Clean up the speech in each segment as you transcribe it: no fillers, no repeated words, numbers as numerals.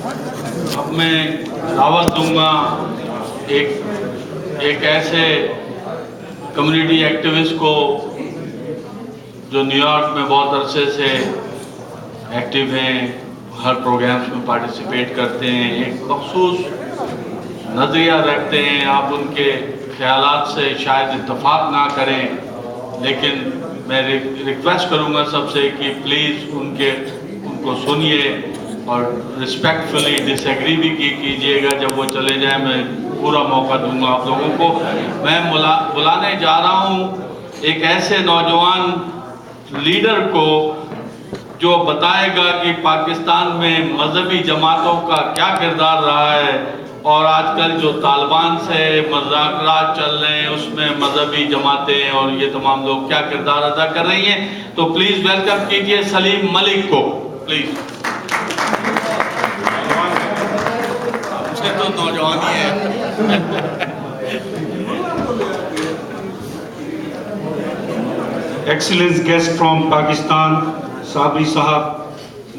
اب میں دعوت دوں گا ایک ایسے کمیونٹی ایکٹیوسٹ کو جو نیو یارک میں بہت عرصے سے ایکٹیو ہیں، ہر پروگرامز میں پارٹیسپیٹ کرتے ہیں، ایک مخصوص نظریہ رکھتے ہیں. آپ ان کے خیالات سے شاید اتفاق نہ کریں، لیکن میں ریکویسٹ کروں گا سب سے کہ پلیز ان کو سنیے اور رسپیکٹفلی ڈس ایگری بھی کیجیے گا. جب وہ چلے جائیں میں پورا موقع دوں گا آپ لوگوں کو. میں بلانے جا رہا ہوں ایک ایسے نوجوان لیڈر کو جو بتائے گا کہ پاکستان میں مذہبی جماعتوں کا کیا کردار رہا ہے، اور آج کل جو طالبان سے مذاکرات چل رہے ہیں اس میں مذہبی جماعتیں اور یہ تمام لوگ کیا کردار ادا کر رہی ہیں. تو پلیز ویلکم کیجئے سلیم ملک کو پلیز. تو نوجوان ہی ہے. Excellence guest from Pakistan, Sabri Sahab,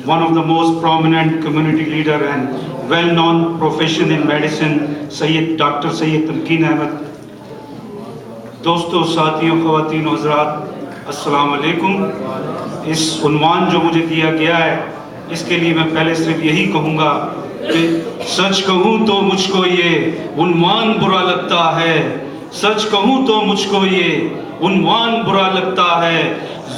one of the most prominent community leader and well-known profession in medicine, Dr. Sayyid Tamkeen Ahmed. دوستو، ساتھیوں، خواتین و حضرات، السلام علیکم. اس عنوان جو مجھے دیا گیا ہے اس کے لیے میں پہلے صرف یہی کہوں گا کہ سچ کہوں تو مجھ کو یہ عنوان برا لگتا ہے، سچ کہوں تو مجھ کو یہ عنوان برا لگتا ہے،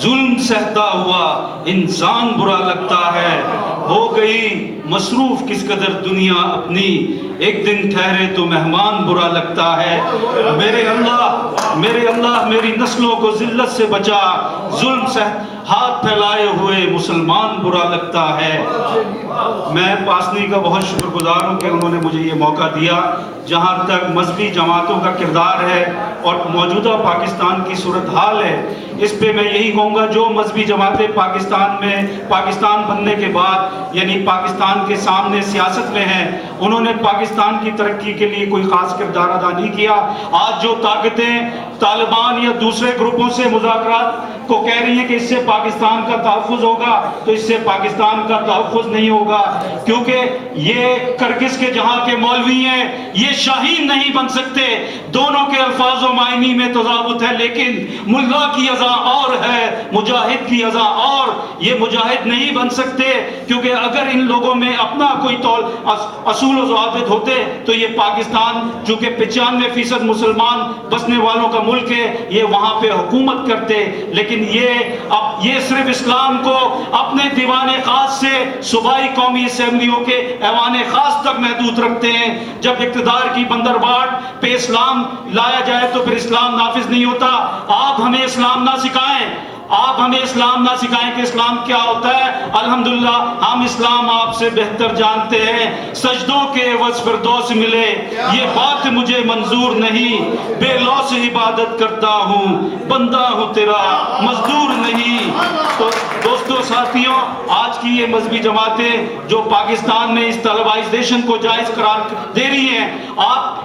ظلم سہتا ہوا انسان برا لگتا ہے. ہو گئی مصروف کس قدر دنیا اپنی، ایک دن ٹھہرے تو مہمان برا لگتا ہے. میرے اللہ میری نسلوں کو ذلت سے بچا، ظلم سے ہاتھ پھیلائے ہوئے مسلمان برا لگتا ہے. میں پاسنی کا بہت شکر گزار ہوں کہ انہوں نے مجھے یہ موقع دیا. جہاں تک مذہبی جماعتوں کا کردار ہے اور موجودہ پاکستان کی صورتحال ہے، اس پہ میں یہی کہوں گا جو مذہبی جماعتیں پاکستان بننے کے بعد یعنی پاکستان کے سامنے سیاست میں ہیں، انہوں نے پاکستان کی ترقی کے لیے کوئی خاص کردار ادا نہیں کیا. آج جو طاقتیں طالبان یا دوسرے گروپوں سے مذاکرات کو کہہ رہی ہیں کہ اس سے پاکستان کا تحفظ ہوگا، تو اس سے پاکستان کا تحفظ نہیں ہوگا، کیونکہ یہ کرگس کے جہاں کے مولوی ہیں یہ شاہین نہیں بن سکتے. دونوں کے الفاظ و معنی میں تضابط ہے، لیکن ملا کی اذا اور ہے، مجاہد کی اذا اور. یہ مجاہد نہیں بن سکتے، کیونکہ اگر ان لوگوں میں اپنا کوئی اصول و ضوابط ہوتے تو یہ پاکستان چونکہ 95% مسلمان بسنے والوں کا ملک ہے، یہ وہاں پہ حکومت کرتے. لیکن یہ صرف اسلام کو اپنے دیوان خاص سے صوبائی قومی اسمبلیوں کے ایوان خاص تک محدود رکھتے ہیں. جب اقتدار کی بندرباٹ پہ اسلام لایا جائے تو پھر اسلام نافذ نہیں ہوتا. آپ ہمیں اسلام نہ سکھائیں، آپ ہمیں اسلام نہ سکھائیں کہ اسلام کیا ہوتا ہے. الحمدللہ ہم اسلام آپ سے بہتر جانتے ہیں. سجدوں کے عوض فردوس ملے یہ بات مجھے منظور نہیں، بے لوث عبادت کرتا ہوں، بندہ ہوں تیرا مزدور نہیں. تو دوستو، ساتھیوں، آج کی یہ مذہبی جماعتیں جو پاکستان میں اس طلبائزیشن کو جائز قرار دے رہی ہیں، آپ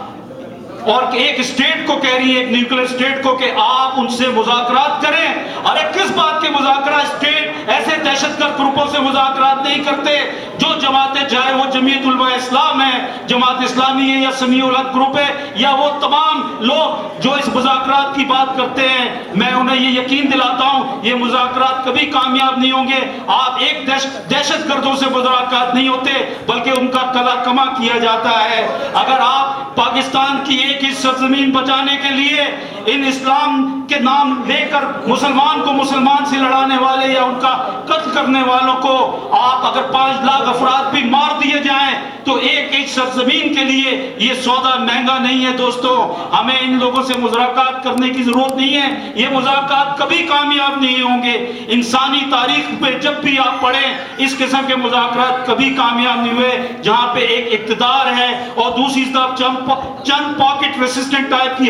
اور ایک اسٹیٹ کو کہہ رہی ہے، ایک نیوکلیر اسٹیٹ کو، کہ آپ ان سے مذاکرات کریں. ارے کس بات کے مذاکرات؟ اسٹیٹ ایسے دہشت گرد گروپوں سے مذاکرات نہیں کرتے. جو جماعتیں، چاہے وہ جمعیت علماء اسلام ہے، جماعت اسلامی ہے، یا سمیع الحق گروپ ہے، یا وہ تمام لوگ جو اس مذاکرات کی بات کرتے ہیں، میں انہیں یہ یقین دلاتا ہوں یہ مذاکرات کبھی کامیاب نہیں ہوں گے. آپ ایک دہشت گردوں سے مذاکرات نہیں ہوتے، بلکہ ان کا کلا کما کیا جاتا ہے. اگر آپ پاکستان کی ایک ہی سرزمین بچانے کے لیے ان اسلام کے نام لے کر مسلمان کو مسلمان سے لڑانے والے یا ان کا قتل کرنے والوں کو آپ اگر 5 لاکھ افراد بھی مار دیے جائیں تو ایک سرزمین کے لیے یہ سودا مہنگا نہیں ہے. دوستو، ہمیں ان لوگوں سے مذاکرات کرنے کی ضرورت نہیں ہے. یہ مذاکرات کبھی کامیاب نہیں ہوں گے. انسانی تاریخ پہ جب بھی آپ پڑھیں اس قسم کے مذاکرات کبھی کامیاب نہیں ہوئے. جہاں پہ ایک اقتدار ہے اور دوسری طرف چند پاکٹ ریسسٹنٹ ٹائپ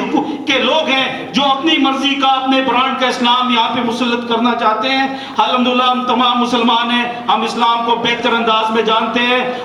کے لوگ ہیں جو اپنی مرضی کا، اپنے برانڈ کا اسلام یہاں پہ مسلط کرنا چاہتے ہیں. الحمدللہ ہم تمام مسلمان ہیں، ہم اسلام کو بہتر انداز میں جانتے ہیں،